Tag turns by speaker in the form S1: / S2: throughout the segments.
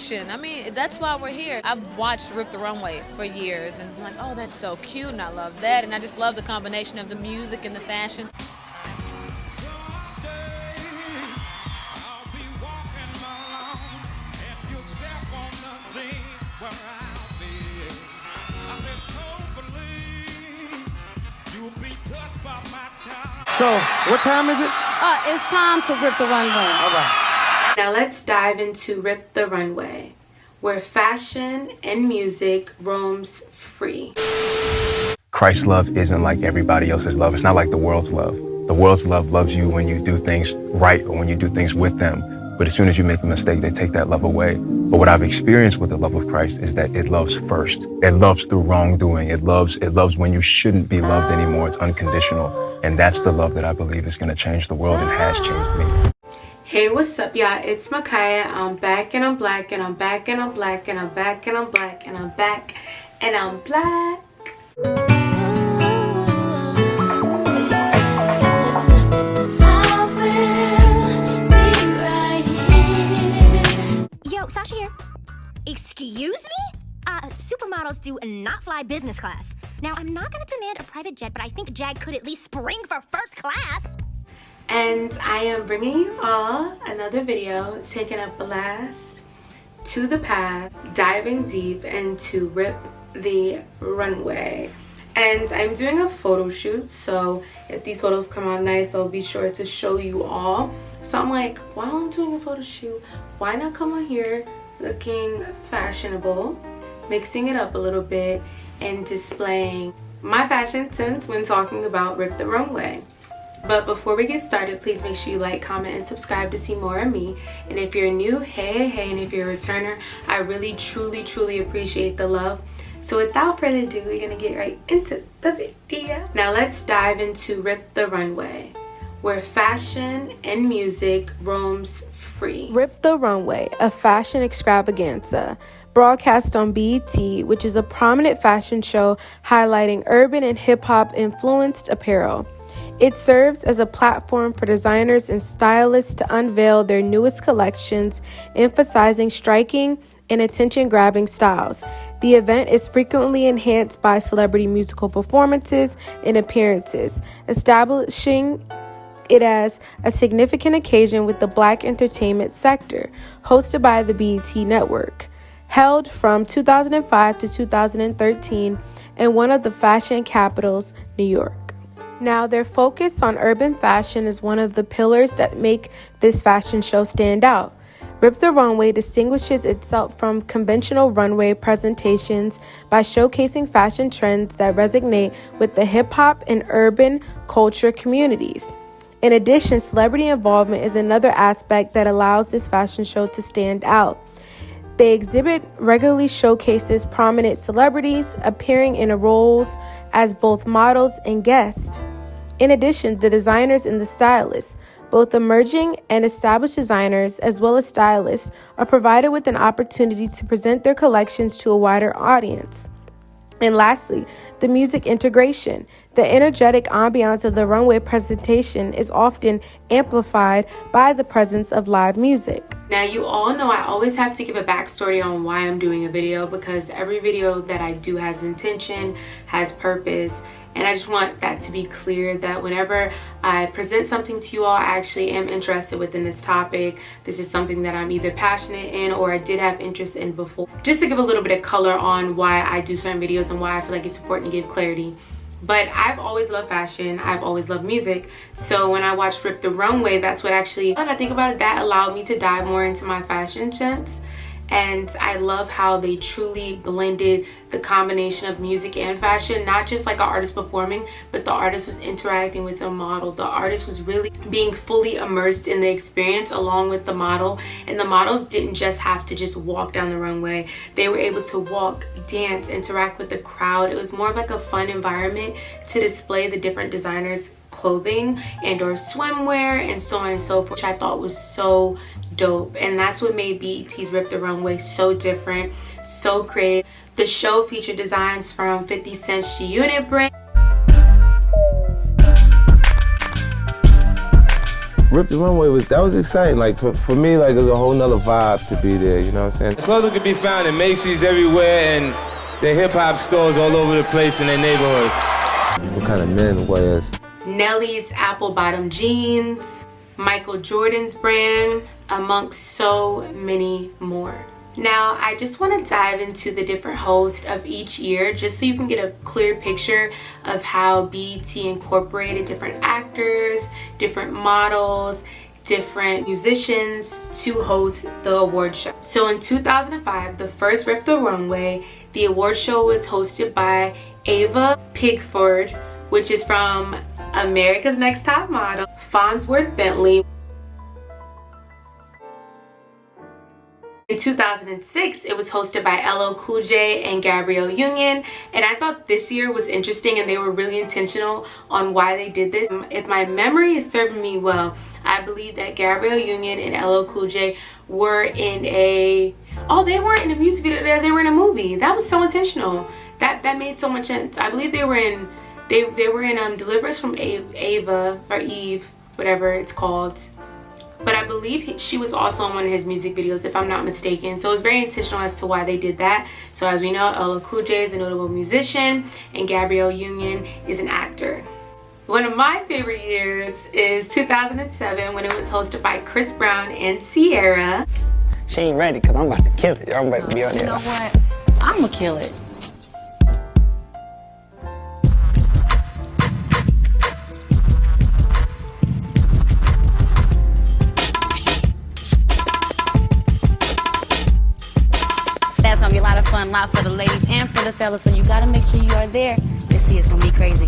S1: fashion. I mean, that's why we're here. I've watched Rip the Runway for years, and I'm like, oh, that's so cute, and I love that, and I just love the combination of the music and the fashion.
S2: So, what time is it?
S3: It's time to rip the runway.
S2: All right.
S4: Now let's dive into Rip the Runway, where fashion and music roams free.
S5: Christ's love isn't like everybody else's love. It's not like the world's love. The world's love loves you when you do things right or when you do things with them. But as soon as you make a mistake, they take that love away. But what I've experienced with the love of Christ is that it loves first. It loves through wrongdoing. It loves when you shouldn't be loved anymore. It's unconditional. And that's the love that I believe is going to change the world and has changed me.
S4: Hey, what's up, y'all? It's Makaya. I'm back and I'm black and I'm back and I'm black and I'm back and I'm black and I'm back and I'm black.
S6: Yo, Sasha here. Excuse me? Supermodels do not fly business class. Now, I'm not gonna demand a private jet, but I think Jag could at least spring for first class.
S4: And I am bringing you all another video, taking a blast to the past, diving deep into Rip the Runway. And I'm doing a photo shoot, so if these photos come out nice, I'll be sure to show you all. So I'm like, while I'm doing a photo shoot, why not come on here looking fashionable, mixing it up a little bit, and displaying my fashion sense when talking about Rip the Runway. But before we get started, please make sure you like, comment, and subscribe to see more of me. And if you're new, hey, and if you're a returner, I really, truly appreciate the love. So without further ado, we're gonna get right into the video. Now let's dive into Rip the Runway, where fashion and music roams free.
S7: Rip the Runway, a fashion extravaganza, broadcast on BET, which is a prominent fashion show highlighting urban and hip-hop influenced apparel. It serves as a platform for designers and stylists to unveil their newest collections, emphasizing striking and attention-grabbing styles. The event is frequently enhanced by celebrity musical performances and appearances, establishing it as a significant occasion with the Black entertainment sector, hosted by the BET Network. Held from 2005 to 2013 in one of the fashion capitals, New York. Now, their focus on urban fashion is one of the pillars that make this fashion show stand out. Rip the Runway distinguishes itself from conventional runway presentations by showcasing fashion trends that resonate with the hip-hop and urban culture communities. In addition, celebrity involvement is another aspect that allows this fashion show to stand out. The exhibit regularly showcases prominent celebrities appearing in roles as both models and guests. In addition, the designers and the stylists, both emerging and established designers as well as stylists, are provided with an opportunity to present their collections to a wider audience. And lastly, the music integration. The energetic ambiance of the runway presentation is often amplified by the presence of live music.
S4: Now, you all know I always have to give a backstory on why I'm doing a video, because every video that I do has intention, has purpose, and I just want that to be clear that whenever I present something to you all, I actually am interested within this topic. This is something that I'm either passionate in or I did have interest in before. Just to give a little bit of color on why I do certain videos and why I feel like it's important to give clarity. But I've always loved fashion, I've always loved music, so when I watched Rip the Runway, that's what actually, when I think about it, that allowed me to dive more into my fashion sense. And I love how they truly blended the combination of music and fashion, not just like an artist performing, but the artist was interacting with a model. The artist was really being fully immersed in the experience along with the model, and the models didn't just have to just walk down the runway. They were able to walk, dance, interact with the crowd. It was more of like a fun environment to display the different designers' clothing and or swimwear and so on and so forth, which I thought was so dope. And that's what made BET's Rip the Runway so different, so creative. The show featured designs from 50 Cent's G-Unit brand,
S8: Rip the Runway was exciting. Like for me, like it was a whole nother vibe to be there. You know what I'm saying?
S2: The clothing can be found in Macy's everywhere and the hip hop stores all over the place in their neighborhoods.
S8: What kind of men wears?
S4: Nelly's apple bottom jeans, Michael Jordan's brand, amongst so many more. Now, I just want to dive into the different hosts of each year just so you can get a clear picture of how BET incorporated different actors, different models, different musicians to host the award show. So in 2005, the first Rip the Runway, the award show was hosted by Ava Pigford, which is from America's Next Top Model, Farnsworth Bentley. In 2006, it was hosted by LL Cool J and Gabrielle Union, and I thought this year was interesting and they were really intentional on why they did this. If my memory is serving me well, I believe that Gabrielle Union and LL Cool J were in a... Oh, they weren't in a music video, they were in a movie. That was so intentional. That made so much sense. I believe they were in Deliver Us from Ava, or Eve, whatever it's called. But I believe she was also in one of his music videos, if I'm not mistaken. So it's very intentional as to why they did that. So as we know, LL Cool J is a notable musician and Gabrielle Union is an actor. One of my favorite years is 2007 when it was hosted by Chris Brown and Ciara.
S9: She ain't ready because I'm about to kill it. I'm about to be on there.
S3: You know what? I'ma kill it. That's gonna be a lot of fun, a lot for the ladies and for the fellas, so you gotta make sure you are there to see. It's gonna be crazy.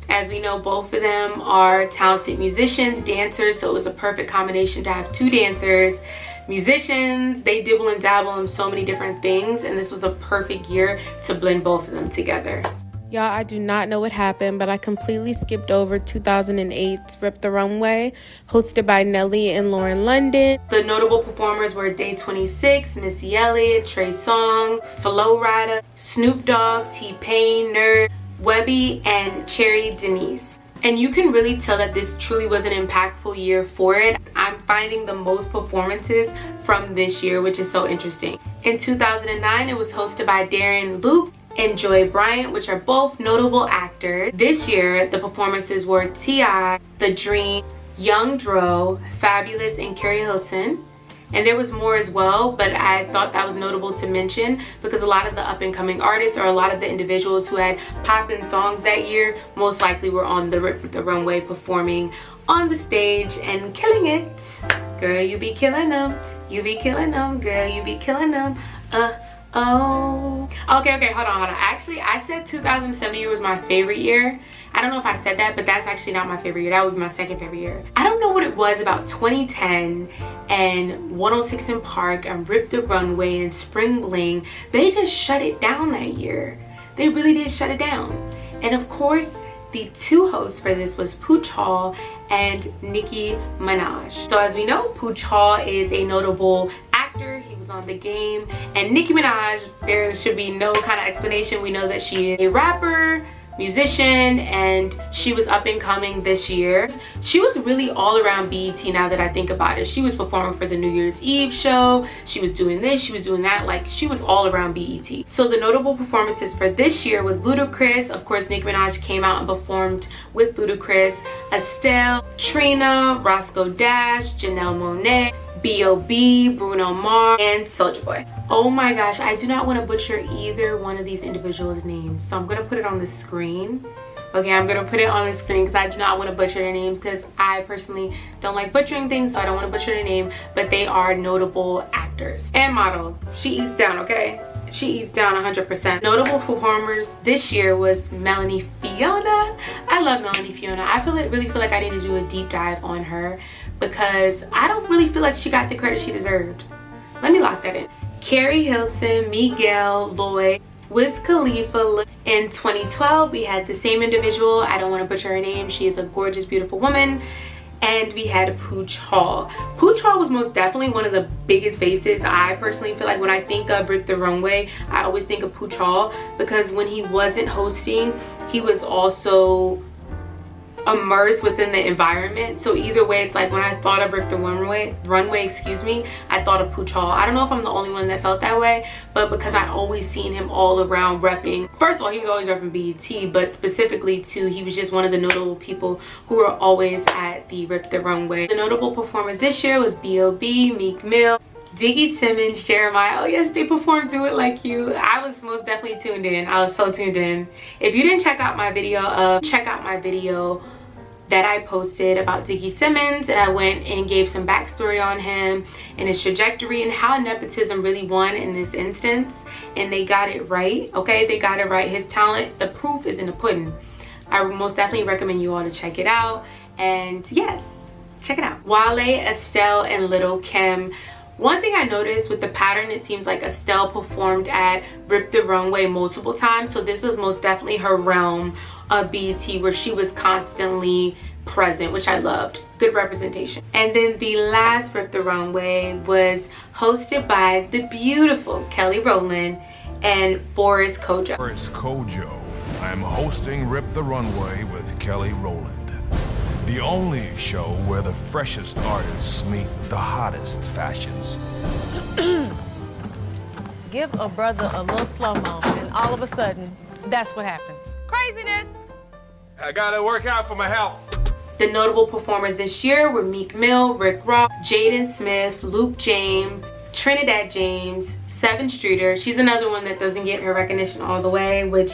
S4: As we know, both of them are talented musicians, dancers, so it was a perfect combination to have two dancers, musicians. They dibble and dabble in so many different things, and this was a perfect year to blend both of them together.
S7: Y'all, I do not know what happened, but I completely skipped over 2008's Rip the Runway, hosted by Nelly and Lauren London.
S4: The notable performers were Day 26, Missy Elliott, Trey Songz, Flo Rida, Snoop Dogg, T-Pain, Nerd, Webby, and Cherry Denise. And you can really tell that this truly was an impactful year for it. I'm finding the most performances from this year, which is so interesting. In 2009, it was hosted by Darren Luke and Joy Bryant, which are both notable actors. This year, the performances were T.I., The Dream, Young Dro, Fabulous, and Carrie Hilson. And there was more as well, but I thought that was notable to mention because a lot of the up-and-coming artists or a lot of the individuals who had poppin' songs that year most likely were on the Rip the Runway performing on the stage and killing it. Girl, you be killing them. You be killing them. Girl, you be killing them. Oh. Okay, hold on. Actually, I said 2007 year was my favorite year. I don't know if I said that, but that's actually not my favorite year. That would be my second favorite year. I don't know what it was about 2010 and 106 in Park and Rip the Runway and Spring Bling. They just shut it down that year. They really did shut it down. And of course, the two hosts for this was Pooch Hall and Nicki Minaj. So as we know, Pooch Hall is a notable actor. He was on The Game. And Nicki Minaj, there should be no kind of explanation. We know that she is a rapper, musician, and she was up and coming this year. She was really all around BET now that I think about it. She was performing for the New Year's Eve show. She was doing this, she was doing that. Like, she was all around BET. So the notable performances for this year was Ludacris. Of course, Nicki Minaj came out and performed with Ludacris. Estelle, Trina, Roscoe Dash, Janelle Monáe, B.O.B., Bruno Mars, and Soulja Boy. Oh my gosh, I do not want to butcher either one of these individuals' names. So I'm going to put it on the screen. Okay, I'm going to put it on the screen because I do not want to butcher their names because I personally don't like butchering things, so I don't want to butcher their name. But they are notable actors and models. She eats down, okay? She eats down 100%. Notable performers this year was Melanie Fiona. I love Melanie Fiona. I really feel like I need to do a deep dive on her because I don't really feel like she got the credit she deserved. Let me lock that in. Carrie Hilson, Miguel Lloyd, Wiz Khalifa. In 2012, we had the same individual. I don't want to butcher her name. She is a gorgeous, beautiful woman. And we had Pooch Hall. Pooch Hall was most definitely one of the biggest faces. I personally feel like when I think of Rip the Runway, I always think of Pooch Hall because when he wasn't hosting, he was also immersed within the environment. So either way, it's like when I thought of Rip the Runway, excuse me, I thought of Pooch Hall. I don't know if I'm the only one that felt that way, but because I always seen him all around repping. First of all, he was always repping BET, but specifically too, he was just one of the notable people who were always at the Rip the Runway. The notable performers this year was B.O.B., Meek Mill, Diggy Simmons, Jeremiah. Oh yes, they performed Do It Like You. I was most definitely tuned in. I was so tuned in. If you didn't check out my video, check out my video that I posted about Diggy Simmons, and I went and gave some backstory on him and his trajectory and how nepotism really won in this instance. And they got it right, okay? They got it right. His talent, the proof is in the pudding. I most definitely recommend you all to check it out. And yes, check it out. Wale, Estelle, and Lil' Kim. One thing I noticed with the pattern, it seems like Estelle performed at Rip the Runway multiple times. So this was most definitely her realm of BET where she was constantly present, which I loved. Good representation. And then the last Rip the Runway was hosted by the beautiful Kelly Rowland and Boris Kojo.
S10: Boris Kojo. I'm hosting Rip the Runway with Kelly Rowland. The only show where the freshest artists meet the hottest fashions.
S11: Give a brother a little slow-mo, and all of a sudden, that's what happens. Craziness!
S10: I gotta work out for my health.
S4: The notable performers this year were Meek Mill, Rick Ross, Jaden Smith, Luke James, Trinidad James, Seven Streeter. She's another one that doesn't get her recognition all the way, which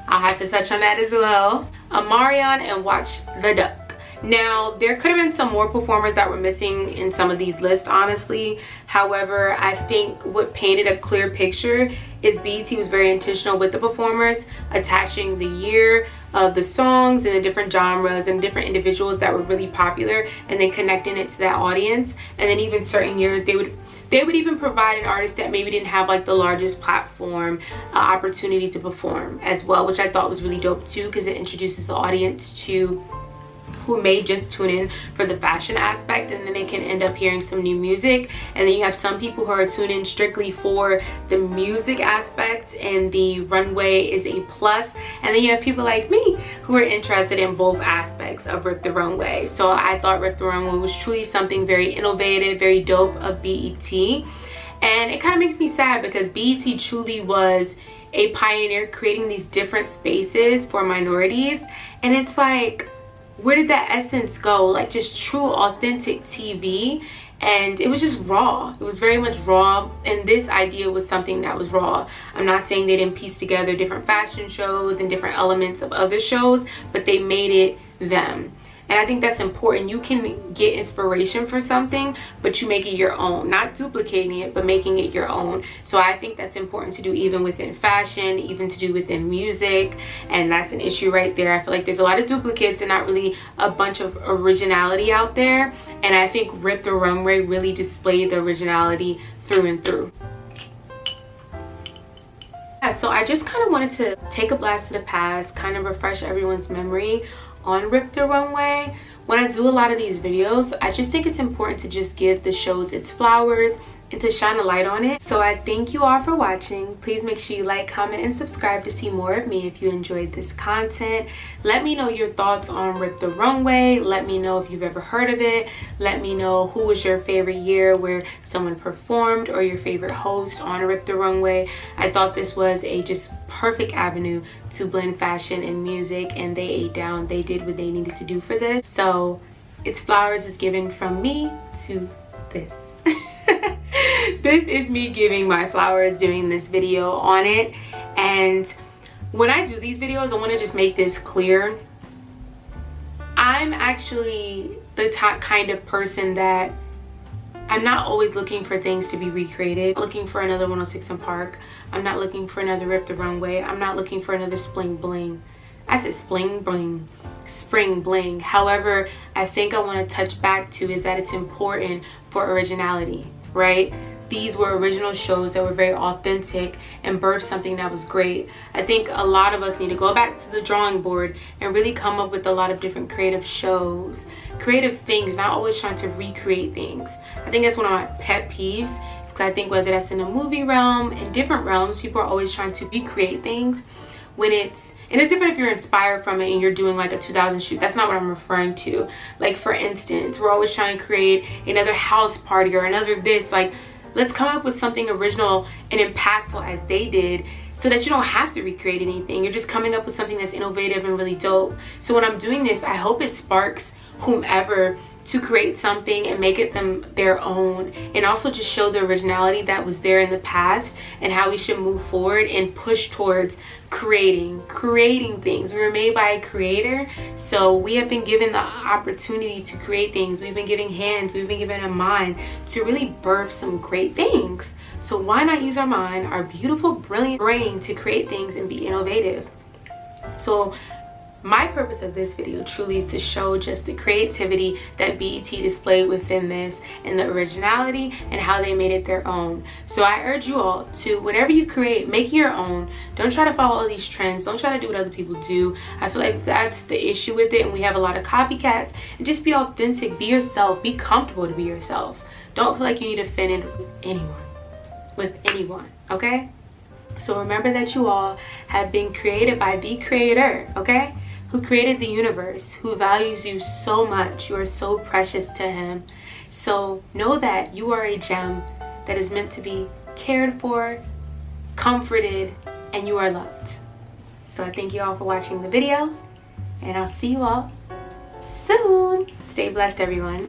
S4: I'll have to touch on that as well. Amarion and Watch the Duck. Now, there could have been some more performers that were missing in some of these lists, honestly. However, I think what painted a clear picture is BET was very intentional with the performers, attaching the year of the songs and the different genres and different individuals that were really popular, and then connecting it to that audience. And then even certain years, they would even provide an artist that maybe didn't have like the largest platform opportunity to perform as well, which I thought was really dope too, because it introduces the audience to who may just tune in for the fashion aspect, and then they can end up hearing some new music. And then you have some people who are tuned in strictly for the music aspect, and the runway is a plus. And then you have people like me who are interested in both aspects of Rip the Runway. So I thought Rip the Runway was truly something very innovative, very dope of BET. And it kind of makes me sad because BET truly was a pioneer creating these different spaces for minorities. And it's like, where did that essence go? Like just true authentic TV. And it was just raw. It was very much raw, and this idea was something that was raw. I'm not saying they didn't piece together different fashion shows and different elements of other shows, but they made it them. And I think that's important. You can get inspiration for something, but you make it your own. Not duplicating it, but making it your own. So I think that's important to do even within fashion, even to do within music. And that's an issue right there. I feel like there's a lot of duplicates and not really a bunch of originality out there. And I think Rip the Runway really displayed the originality through and through. So I just kind of wanted to take a blast to the past, kind of refresh everyone's memory on Rip the Runway. When I do a lot of these videos, I just think it's important to just give the shows its flowers and to shine a light on it. So I thank you all for watching. Please make sure you like, comment, and subscribe to see more of me if you enjoyed this content. Let me know your thoughts on Rip the Runway. Let me know if you've ever heard of it. Let me know who was your favorite year where someone performed, or your favorite host on Rip the Runway. I thought this was a just perfect avenue to blend fashion and music, and they ate down. They did what they needed to do for this. So its flowers is given from me to this. This is me giving my flowers doing this video on it. And when I do these videos, I want to just make this clear. I'm actually the kind of person that I'm not always looking for things to be recreated. I'm looking for another 106 in Park. I'm not looking for another Rip the Runway. I'm not looking for another Spring Bling. I said Spring Bling. Spring Bling. However, I think I want to touch back to is that it's important for originality, right? These were original shows that were very authentic and birthed something that was great. I think a lot of us need to go back to the drawing board and really come up with a lot of different creative shows, creative things, not always trying to recreate things. I think that's one of my pet peeves, because I think whether that's in the movie realm, in different realms, people are always trying to recreate things when it's And it's different if you're inspired from it and you're doing like a 2000 shoot. That's not what I'm referring to. Like, for instance, we're always trying to create another house party or another this. Like, let's come up with something original and impactful as they did, so that you don't have to recreate anything. You're just coming up with something that's innovative and really dope. So when I'm doing this, I hope it sparks whomever to create something and make it their own, and also just show the originality that was there in the past and how we should move forward and push towards creating things. We were made by a creator, so we have been given the opportunity to create things. We've been given hands, we've been given a mind to really birth some great things. So why not use our mind, our beautiful, brilliant brain, to create things and be innovative? So my purpose of this video truly is to show just the creativity that BET displayed within this, and the originality and how they made it their own. So I urge you all to, whatever you create, make it your own. Don't try to follow all these trends. Don't try to do what other people do. I feel like that's the issue with it, and we have a lot of copycats. And just be authentic, be yourself, be comfortable to be yourself. Don't feel like you need to fit in with anyone, okay? So remember that you all have been created by the creator, okay? Who created the universe, who values you so much. You are so precious to him. So know that you are a gem that is meant to be cared for, comforted, and you are loved. So I thank you all for watching the video, and I'll see you all soon. Stay blessed, everyone.